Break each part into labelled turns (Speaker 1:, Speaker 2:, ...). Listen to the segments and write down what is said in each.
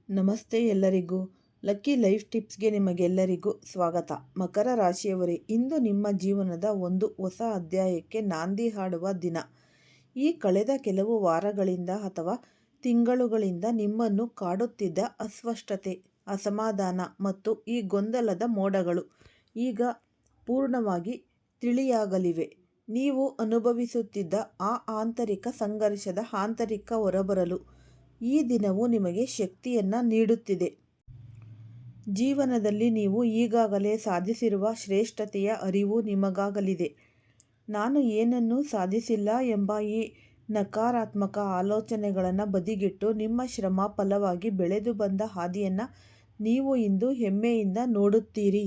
Speaker 1: ನಮಸ್ತೆ ಎಲ್ಲರಿಗೂ. Lucky life ಟಿಪ್ಸ್ಗೆ ನಿಮಗೆಲ್ಲರಿಗೂ ಸ್ವಾಗತ. ಮಕರ ರಾಶಿಯವರೇ, ಇಂದು ನಿಮ್ಮ ಜೀವನದ ಒಂದು ಹೊಸ ಅಧ್ಯಾಯಕ್ಕೆ ನಾಂದಿ ಹಾಡುವ ದಿನ. ಈ ಕಳೆದ ಕೆಲವು ವಾರಗಳಿಂದ ಅಥವಾ ತಿಂಗಳುಗಳಿಂದ ನಿಮ್ಮನ್ನು ಕಾಡುತ್ತಿದ್ದ ಅಸ್ವಸ್ಥತೆ, ಅಸಮಾಧಾನ ಮತ್ತು ಈ ಗೊಂದಲದ ಮೋಡಗಳು ಈಗ ಪೂರ್ಣವಾಗಿ ತಿಳಿಯಾಗಲಿವೆ. ನೀವು ಅನುಭವಿಸುತ್ತಿದ್ದ ಆ ಆಂತರಿಕ ಸಂಘರ್ಷದ ಆಂತರಿಕ ಹೊರಬರಲು ಈ ದಿನವು ನಿಮಗೆ ಶಕ್ತಿಯನ್ನು ನೀಡುತ್ತಿದೆ. ಜೀವನದಲ್ಲಿ ನೀವು ಈಗಾಗಲೇ ಸಾಧಿಸಿರುವ ಶ್ರೇಷ್ಠತೆಯ ಅರಿವು ನಿಮಗಾಗಲಿದೆ. ನಾನು ಏನನ್ನೂ ಸಾಧಿಸಿಲ್ಲ ಎಂಬ ಈ ನಕಾರಾತ್ಮಕ ಆಲೋಚನೆಗಳನ್ನು ಬದಿಗಿಟ್ಟು ನಿಮ್ಮ ಶ್ರಮ ಫಲವಾಗಿ ಬೆಳೆದು ಬಂದ ಹಾದಿಯನ್ನು ನೀವು ಇಂದು ಹೆಮ್ಮೆಯಿಂದ ನೋಡುತ್ತೀರಿ.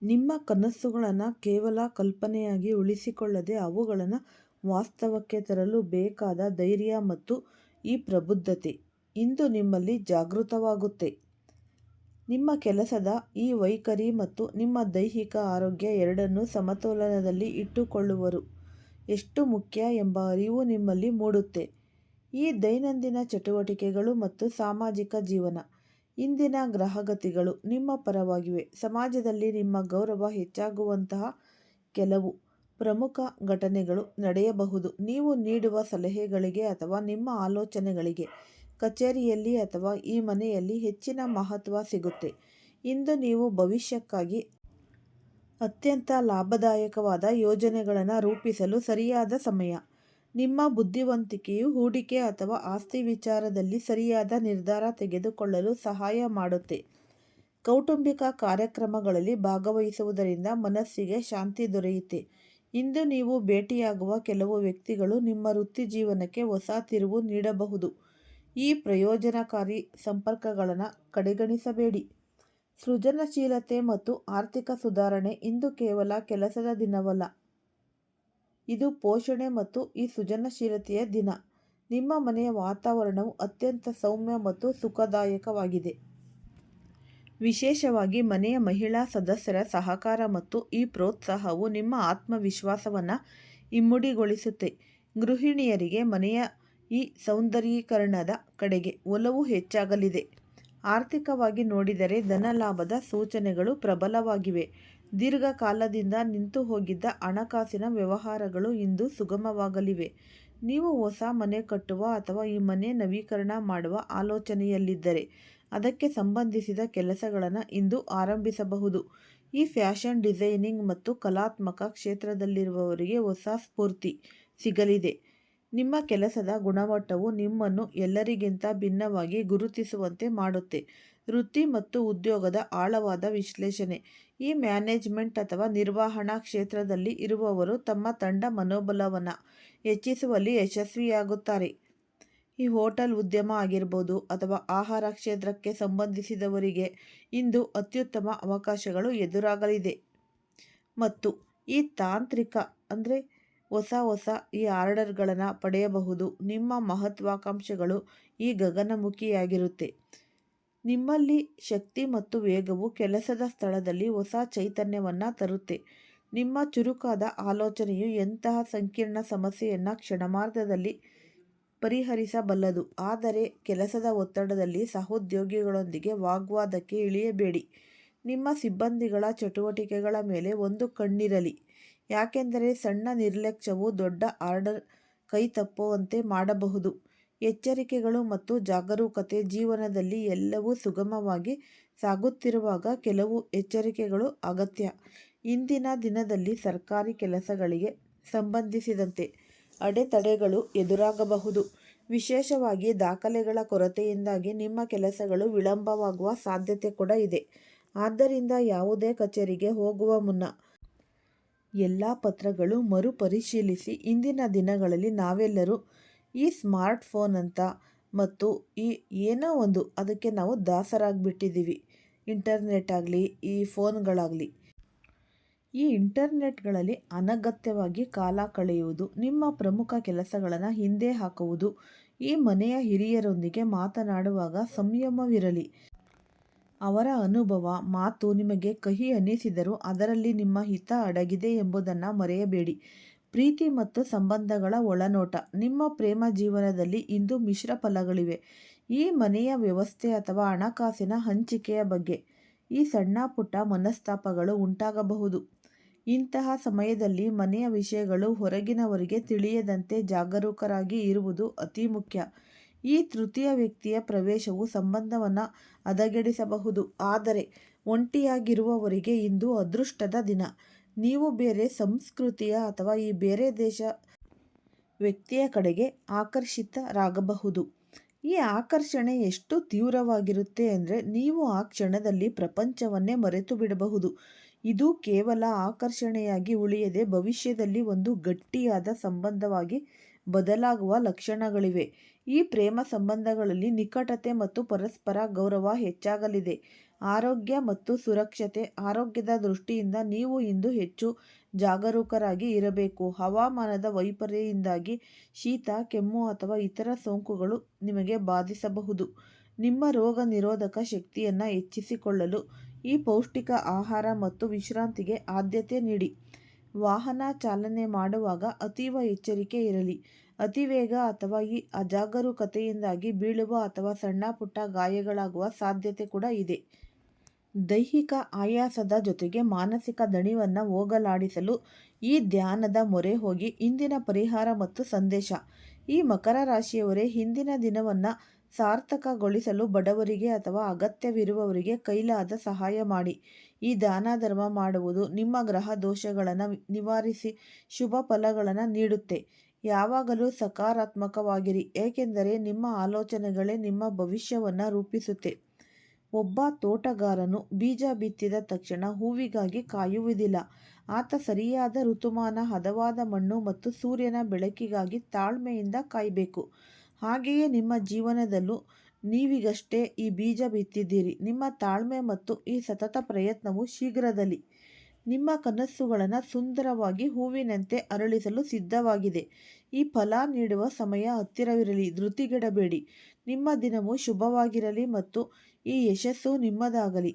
Speaker 1: ನಿಮ್ಮ ಕನಸುಗಳನ್ನು ಕೇವಲ ಕಲ್ಪನೆಯಾಗಿ ಉಳಿಸಿಕೊಳ್ಳದೆ ಅವುಗಳನ್ನು ವಾಸ್ತವಕ್ಕೆ ತರಲು ಬೇಕಾದ ಧೈರ್ಯ ಮತ್ತು ಈ ಪ್ರಬುದ್ಧತೆ ಇಂದು ನಿಮ್ಮಲ್ಲಿ ಜಾಗೃತವಾಗುತ್ತೆ. ನಿಮ್ಮ ಕೆಲಸದ ಈ ವೈಖರಿ ಮತ್ತು ನಿಮ್ಮ ದೈಹಿಕ ಆರೋಗ್ಯ ಎರಡನ್ನೂ ಸಮತೋಲನದಲ್ಲಿ ಇಟ್ಟುಕೊಳ್ಳುವರು ಎಷ್ಟು ಮುಖ್ಯ ಎಂಬ ಅರಿವು ನಿಮ್ಮಲ್ಲಿ ಮೂಡುತ್ತೆ. ಈ ದೈನಂದಿನ ಚಟುವಟಿಕೆಗಳು ಮತ್ತು ಸಾಮಾಜಿಕ ಜೀವನ, ಇಂದಿನ ಗ್ರಹಗತಿಗಳು ನಿಮ್ಮ ಪರವಾಗಿವೆ. ಸಮಾಜದಲ್ಲಿ ನಿಮ್ಮ ಗೌರವ ಹೆಚ್ಚಾಗುವಂತಹ ಕೆಲವು ಪ್ರಮುಖ ಘಟನೆಗಳು ನಡೆಯಬಹುದು. ನೀವು ನೀಡುವ ಸಲಹೆಗಳಿಗೆ ಅಥವಾ ನಿಮ್ಮ ಆಲೋಚನೆಗಳಿಗೆ ಕಚೇರಿಯಲ್ಲಿ ಅಥವಾ ಈ ಮನೆಯಲ್ಲಿ ಹೆಚ್ಚಿನ ಮಹತ್ವ ಸಿಗುತ್ತೆ. ಇಂದು ನೀವು ಭವಿಷ್ಯಕ್ಕಾಗಿ ಅತ್ಯಂತ ಲಾಭದಾಯಕವಾದ ಯೋಜನೆಗಳನ್ನು ರೂಪಿಸಲು ಸರಿಯಾದ ಸಮಯ. ನಿಮ್ಮ ಬುದ್ಧಿವಂತಿಕೆಯು ಹೂಡಿಕೆ ಅಥವಾ ಆಸ್ತಿ ವಿಚಾರದಲ್ಲಿ ಸರಿಯಾದ ನಿರ್ಧಾರ ತೆಗೆದುಕೊಳ್ಳಲು ಸಹಾಯ ಮಾಡುತ್ತೆ. ಕೌಟುಂಬಿಕ ಕಾರ್ಯಕ್ರಮಗಳಲ್ಲಿ ಭಾಗವಹಿಸುವುದರಿಂದ ಮನಸ್ಸಿಗೆ ಶಾಂತಿ ದೊರೆಯುತ್ತೆ. ಇಂದು ನೀವು ಭೇಟಿಯಾಗುವ ಕೆಲವು ವ್ಯಕ್ತಿಗಳು ನಿಮ್ಮ ವೃತ್ತಿಜೀವನಕ್ಕೆ ಹೊಸ ತಿರುವು ನೀಡಬಹುದು. ಈ ಪ್ರಯೋಜನಕಾರಿ ಸಂಪರ್ಕಗಳನ್ನು ಕಡೆಗಣಿಸಬೇಡಿ. ಸೃಜನಶೀಲತೆ ಮತ್ತು ಆರ್ಥಿಕ ಸುಧಾರಣೆ ಇಂದು ಕೇವಲ ಕೆಲಸದ ದಿನವಲ್ಲ, ಇದು ಪೋಷಣೆ ಮತ್ತು ಈ ಸೃಜನಶೀಲತೆಯ ದಿನ. ನಿಮ್ಮ ಮನೆಯ ವಾತಾವರಣವು ಅತ್ಯಂತ ಸೌಮ್ಯ ಮತ್ತು ಸುಖದಾಯಕವಾಗಿದೆ. ವಿಶೇಷವಾಗಿ ಮನೆಯ ಮಹಿಳಾ ಸದಸ್ಯರ ಸಹಕಾರ ಮತ್ತು ಈ ಪ್ರೋತ್ಸಾಹವು ನಿಮ್ಮ ಆತ್ಮವಿಶ್ವಾಸವನ್ನು ಇಮ್ಮಡಿಗೊಳಿಸುತ್ತೆ. ಗೃಹಿಣಿಯರಿಗೆ ಮನೆಯ ಈ ಸೌಂದರ್ಯೀಕರಣದ ಕಡೆಗೆ ಒಲವು ಹೆಚ್ಚಾಗಲಿದೆ. ಆರ್ಥಿಕವಾಗಿ ನೋಡಿದರೆ ಧನಲಾಭದ ಸೂಚನೆಗಳು ಪ್ರಬಲವಾಗಿವೆ. ದೀರ್ಘಕಾಲದಿಂದ ನಿಂತು ಹೋಗಿದ್ದ ಹಣಕಾಸಿನ ವ್ಯವಹಾರಗಳು ಇಂದು ಸುಗಮವಾಗಲಿವೆ. ನೀವು ಹೊಸ ಮನೆ ಕಟ್ಟುವ ಅಥವಾ ಈ ಮನೆ ನವೀಕರಣ ಮಾಡುವ ಆಲೋಚನೆಯಲ್ಲಿದ್ದರೆ ಅದಕ್ಕೆ ಸಂಬಂಧಿಸಿದ ಕೆಲಸಗಳನ್ನು ಇಂದು ಆರಂಭಿಸಬಹುದು. ಈ ಫ್ಯಾಷನ್ ಡಿಸೈನಿಂಗ್ ಮತ್ತು ಕಲಾತ್ಮಕ ಕ್ಷೇತ್ರದಲ್ಲಿರುವವರಿಗೆ ಹೊಸ ಸ್ಫೂರ್ತಿ ಸಿಗಲಿದೆ. ನಿಮ್ಮ ಕೆಲಸದ ಗುಣಮಟ್ಟವು ನಿಮ್ಮನ್ನು ಎಲ್ಲರಿಗಿಂತ ಭಿನ್ನವಾಗಿ ಗುರುತಿಸುವಂತೆ ಮಾಡುತ್ತೆ. ವೃತ್ತಿ ಮತ್ತು ಉದ್ಯೋಗದ ಆಳವಾದ ವಿಶ್ಲೇಷಣೆ, ಈ ಮ್ಯಾನೇಜ್ಮೆಂಟ್ ಅಥವಾ ನಿರ್ವಹಣಾ ಕ್ಷೇತ್ರದಲ್ಲಿ ಇರುವವರು ತಮ್ಮ ತಂಡ ಮನೋಬಲವನ್ನು ಹೆಚ್ಚಿಸುವಲ್ಲಿ ಯಶಸ್ವಿಯಾಗುತ್ತಾರೆ. ಈ ಹೋಟೆಲ್ ಉದ್ಯಮ ಆಗಿರ್ಬೋದು ಅಥವಾ ಆಹಾರ ಕ್ಷೇತ್ರಕ್ಕೆ ಸಂಬಂಧಿಸಿದವರಿಗೆ ಇಂದು ಅತ್ಯುತ್ತಮ ಅವಕಾಶಗಳು ಎದುರಾಗಲಿದೆ. ಮತ್ತು ಈ ತಾಂತ್ರಿಕ ಹೊಸ ಈ ಆರ್ಡರ್ಗಳನ್ನು ಪಡೆಯಬಹುದು. ನಿಮ್ಮ ಮಹತ್ವಾಕಾಂಕ್ಷೆಗಳು ಈ ಗಗನಮುಖಿಯಾಗಿರುತ್ತೆ. ನಿಮ್ಮಲ್ಲಿ ಶಕ್ತಿ ಮತ್ತು ವೇಗವು ಕೆಲಸದ ಸ್ಥಳದಲ್ಲಿ ಹೊಸ ಚೈತನ್ಯವನ್ನು ತರುತ್ತೆ. ನಿಮ್ಮ ಚುರುಕಾದ ಆಲೋಚನೆಯು ಎಂತಹ ಸಂಕೀರ್ಣ ಸಮಸ್ಯೆಯನ್ನು ಕ್ಷಣಮಾತ್ರದಲ್ಲಿ ಪರಿಹರಿಸಬಲ್ಲದು. ಆದರೆ ಕೆಲಸದ ಒತ್ತಡದಲ್ಲಿ ಸಹೋದ್ಯೋಗಿಗಳೊಂದಿಗೆ ವಾಗ್ವಾದಕ್ಕೆ ಇಳಿಯಬೇಡಿ. ನಿಮ್ಮ ಸಿಬ್ಬಂದಿಗಳ ಚಟುವಟಿಕೆಗಳ ಮೇಲೆ ಒಂದು ಕಣ್ಣಿರಲಿ, ಯಾಕೆಂದರೆ ಸಣ್ಣ ನಿರ್ಲಕ್ಷ್ಯವು ದೊಡ್ಡ ಆರ್ಡರ್ ಕೈತಪ್ಪುವಂತೆ ಮಾಡಬಹುದು. ಎಚ್ಚರಿಕೆಗಳು ಮತ್ತು ಜಾಗರೂಕತೆ, ಜೀವನದಲ್ಲಿ ಎಲ್ಲವೂ ಸುಗಮವಾಗಿ ಸಾಗುತ್ತಿರುವಾಗ ಕೆಲವು ಎಚ್ಚರಿಕೆಗಳು ಅಗತ್ಯ. ಇಂದಿನ ದಿನದಲ್ಲಿ ಸರ್ಕಾರಿ ಕೆಲಸಗಳಿಗೆ ಸಂಬಂಧಿಸಿದಂತೆ ಅಡೆತಡೆಗಳು ಎದುರಾಗಬಹುದು. ವಿಶೇಷವಾಗಿ ದಾಖಲೆಗಳ ಕೊರತೆಯಿಂದಾಗಿ ನಿಮ್ಮ ಕೆಲಸಗಳು ವಿಳಂಬವಾಗುವ ಸಾಧ್ಯತೆ ಕೂಡ ಇದೆ. ಆದ್ದರಿಂದ ಯಾವುದೇ ಕಚೇರಿಗೆ ಹೋಗುವ ಮುನ್ನ ಎಲ್ಲ ಪತ್ರಗಳು ಮರುಪರಿಶೀಲಿಸಿ. ಇಂದಿನ ದಿನಗಳಲ್ಲಿ ನಾವೆಲ್ಲರೂ ಈ ಸ್ಮಾರ್ಟ್ಫೋನ್ ಮತ್ತು ಈ ಏನೋ ಒಂದು ಅದಕ್ಕೆ ನಾವು ದಾಸರಾಗಿಬಿಟ್ಟಿದ್ದೀವಿ. ಇಂಟರ್ನೆಟ್ ಆಗಲಿ, ಈ ಫೋನ್ಗಳಾಗಲಿ, ಈ ಇಂಟರ್ನೆಟ್ಗಳಲ್ಲಿ ಅನಗತ್ಯವಾಗಿ ಕಾಲ ಕಳೆಯುವುದು, ನಿಮ್ಮ ಪ್ರಮುಖ ಕೆಲಸಗಳನ್ನು ಹಿಂದೆ ಹಾಕುವುದು. ಈ ಮನೆಯ ಹಿರಿಯರೊಂದಿಗೆ ಮಾತನಾಡುವಾಗ ಸಂಯಮವಿರಲಿ. ಅವರ ಅನುಭವ, ಮಾತು ನಿಮಗೆ ಕಹಿ ಅನ್ನಿಸಿದರೂ ಅದರಲ್ಲಿ ನಿಮ್ಮ ಹಿತ ಅಡಗಿದೆ ಎಂಬುದನ್ನು ಮರೆಯಬೇಡಿ. ಪ್ರೀತಿ ಮತ್ತು ಸಂಬಂಧಗಳ ಒಳನೋಟ. ನಿಮ್ಮ ಪ್ರೇಮ ಜೀವನದಲ್ಲಿ ಇಂದು ಮಿಶ್ರ ಫಲಗಳಿವೆ. ಈ ಮನೆಯ ವ್ಯವಸ್ಥೆ ಅಥವಾ ಹಣಕಾಸಿನ ಹಂಚಿಕೆಯ ಬಗ್ಗೆ ಈ ಸಣ್ಣ ಪುಟ್ಟ ಮನಸ್ತಾಪಗಳು ಉಂಟಾಗಬಹುದು. ಇಂತಹ ಸಮಯದಲ್ಲಿ ಮನೆಯ ವಿಷಯಗಳು ಹೊರಗಿನವರಿಗೆ ತಿಳಿಯದಂತೆ ಜಾಗರೂಕರಾಗಿ ಇರುವುದು ಅತಿ ಮುಖ್ಯ. ಈ ತೃತೀಯ ವ್ಯಕ್ತಿಯ ಪ್ರವೇಶವು ಸಂಬಂಧವನ್ನು ಹದಗೆಡಿಸಬಹುದು. ಆದರೆ ಒಂಟಿಯಾಗಿರುವವರಿಗೆ ಇಂದು ಅದೃಷ್ಟದ ದಿನ. ನೀವು ಬೇರೆ ಸಂಸ್ಕೃತಿಯ ಅಥವಾ ಈ ಬೇರೆ ದೇಶ ವ್ಯಕ್ತಿಯ ಕಡೆಗೆ ಆಕರ್ಷಿತರಾಗಬಹುದು. ಈ ಆಕರ್ಷಣೆ ಎಷ್ಟು ತೀವ್ರವಾಗಿರುತ್ತೆ ಅಂದರೆ ನೀವು ಆ ಕ್ಷಣದಲ್ಲಿ ಪ್ರಪಂಚವನ್ನೇ ಮರೆತು ಬಿಡಬಹುದು. ಇದು ಕೇವಲ ಆಕರ್ಷಣೆಯಾಗಿ ಉಳಿಯದೆ ಭವಿಷ್ಯದಲ್ಲಿ ಒಂದು ಗಟ್ಟಿಯಾದ ಸಂಬಂಧವಾಗಿ ಬದಲಾಗುವ ಲಕ್ಷಣಗಳಿವೆ. ಈ ಪ್ರೇಮ ಸಂಬಂಧಗಳಲ್ಲಿ ನಿಕಟತೆ ಮತ್ತು ಪರಸ್ಪರ ಗೌರವ ಹೆಚ್ಚಾಗಲಿದೆ. ಆರೋಗ್ಯ ಮತ್ತು ಸುರಕ್ಷತೆ. ಆರೋಗ್ಯದ ದೃಷ್ಟಿಯಿಂದ ನೀವು ಇಂದು ಹೆಚ್ಚು ಜಾಗರೂಕರಾಗಿ ಇರಬೇಕು. ಹವಾಮಾನದ ವೈಪರ್ಯದಿಂದಾಗಿ ಶೀತ, ಕೆಮ್ಮು ಅಥವಾ ಇತರ ಸೋಂಕುಗಳು ನಿಮಗೆ ಬಾಧಿಸಬಹುದು. ನಿಮ್ಮ ರೋಗ ನಿರೋಧಕ ಶಕ್ತಿಯನ್ನು ಹೆಚ್ಚಿಸಿಕೊಳ್ಳಲು ಈ ಪೌಷ್ಟಿಕ ಆಹಾರ ಮತ್ತು ವಿಶ್ರಾಂತಿಗೆ ಆದ್ಯತೆ ನೀಡಿ. ವಾಹನ ಚಾಲನೆ ಮಾಡುವಾಗ ಅತೀವ ಎಚ್ಚರಿಕೆ ಇರಲಿ. ಅತಿವೇಗ ಅಥವಾ ಈ ಅಜಾಗರೂಕತೆಯಿಂದಾಗಿ ಬೀಳುವ ಅಥವಾ ಸಣ್ಣ ಪುಟ್ಟ ಗಾಯಗಳಾಗುವ ಸಾಧ್ಯತೆ ಕೂಡ ಇದೆ. ದೈಹಿಕ ಆಯಾಸದ ಜೊತೆಗೆ ಮಾನಸಿಕ ದಣಿವನ್ನು ಹೋಗಲಾಡಿಸಲು ಈ ಧ್ಯಾನದ ಮೊರೆ ಹೋಗಿ. ಇಂದಿನ ಪರಿಹಾರ ಮತ್ತು ಸಂದೇಶ. ಈ ಮಕರ ರಾಶಿಯವರೇ, ಹಿಂದಿನ ದಿನವನ್ನು ಸಾರ್ಥಕಗೊಳಿಸಲು ಬಡವರಿಗೆ ಅಥವಾ ಅಗತ್ಯವಿರುವವರಿಗೆ ಕೈಲಾದ ಸಹಾಯ ಮಾಡಿ. ಈ ದಾನ ಧರ್ಮ ಮಾಡುವುದು ನಿಮ್ಮ ಗ್ರಹ ದೋಷಗಳನ್ನು ನಿವಾರಿಸಿ ಶುಭ ಫಲಗಳನ್ನು ನೀಡುತ್ತೆ. ಯಾವಾಗಲೂ ಸಕಾರಾತ್ಮಕವಾಗಿರಿ, ಏಕೆಂದರೆ ನಿಮ್ಮ ಆಲೋಚನೆಗಳೇ ನಿಮ್ಮ ಭವಿಷ್ಯವನ್ನು ರೂಪಿಸುತ್ತೆ. ಒಬ್ಬ ತೋಟಗಾರನು ಬೀಜ ಬಿತ್ತಿದ ತಕ್ಷಣ ಹೂವಿಗಾಗಿ ಕಾಯುವುದಿಲ್ಲ. ಆತ ಸರಿಯಾದ ಋತುಮಾನ, ಹದವಾದ ಮಣ್ಣು ಮತ್ತು ಸೂರ್ಯನ ಬೆಳಕಿಗಾಗಿ ತಾಳ್ಮೆಯಿಂದ ಕಾಯಬೇಕು. ಹಾಗೆಯೇ ನಿಮ್ಮ ಜೀವನದಲ್ಲೂ ನೀವೀಗಷ್ಟೇ ಈ ಬೀಜ ಬಿತ್ತಿದ್ದೀರಿ. ನಿಮ್ಮ ತಾಳ್ಮೆ ಮತ್ತು ಈ ಸತತ ಪ್ರಯತ್ನವು ಶೀಘ್ರದಲ್ಲಿ ನಿಮ್ಮ ಕನಸುಗಳನ್ನು ಸುಂದರವಾಗಿ ಹೂವಿನಂತೆ ಅರಳಿಸಲು ಸಿದ್ಧವಾಗಿದೆ. ಈ ಫಲ ನೀಡುವ ಸಮಯ ಹತ್ತಿರವಿರಲಿ. ಧೃತಿಗೆಡಬೇಡಿ. ನಿಮ್ಮ ದಿನವು ಶುಭವಾಗಿರಲಿ ಮತ್ತು ಈ ಯಶಸ್ಸು ನಿಮ್ಮದಾಗಲಿ.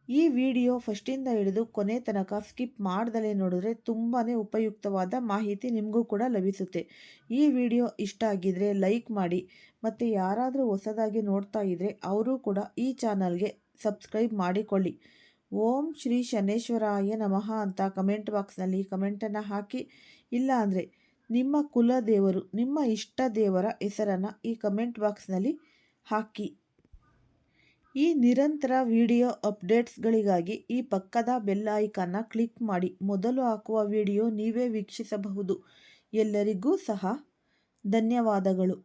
Speaker 1: ಈ ವಿಡಿಯೋ ಫಸ್ಟಿಂದ ಹಿಡಿದು ಕೊನೆ ತನಕ ಸ್ಕಿಪ್ ಮಾಡ್ದಲೇ ನೋಡಿದ್ರೆ ತುಂಬಾ ಉಪಯುಕ್ತವಾದ ಮಾಹಿತಿ ನಿಮಗೂ ಕೂಡ ಲಭಿಸುತ್ತೆ. ಈ ವಿಡಿಯೋ ಇಷ್ಟ ಆಗಿದ್ರೆ ಲೈಕ್ ಮಾಡಿ, ಮತ್ತು ಯಾರಾದರೂ ಹೊಸದಾಗಿ ನೋಡ್ತಾ ಇದ್ದರೆ ಅವರು ಕೂಡ ಈ ಚಾನಲ್ಗೆ ಸಬ್ಸ್ಕ್ರೈಬ್ ಮಾಡಿಕೊಳ್ಳಿ. ಓಂ ಶ್ರೀ ಶನೇಶ್ವರಾಯ ನಮಃ ಅಂತ ಕಮೆಂಟ್ ಬಾಕ್ಸ್ನಲ್ಲಿ ಕಮೆಂಟನ್ನು ಹಾಕಿ. ಇಲ್ಲ ಅಂದರೆ ನಿಮ್ಮ ಕುಲದೇವರು, ನಿಮ್ಮ ಇಷ್ಟ ದೇವರ ಹೆಸರನ್ನು ಈ ಕಮೆಂಟ್ ಬಾಕ್ಸ್ನಲ್ಲಿ ಹಾಕಿ. ಈ ನಿರಂತರ ವಿಡಿಯೋ ಅಪ್ಡೇಟ್ಸ್ಗಳಿಗಾಗಿ ಈ ಪಕ್ಕದ ಬೆಲ್ ಐಕಾನ್ನ ಕ್ಲಿಕ್ ಮಾಡಿ. ಮೊದಲು ಹಾಕುವ ವಿಡಿಯೋ ನೀವೇ ವೀಕ್ಷಿಸಬಹುದು. ಎಲ್ಲರಿಗೂ ಸಹ ಧನ್ಯವಾದಗಳು.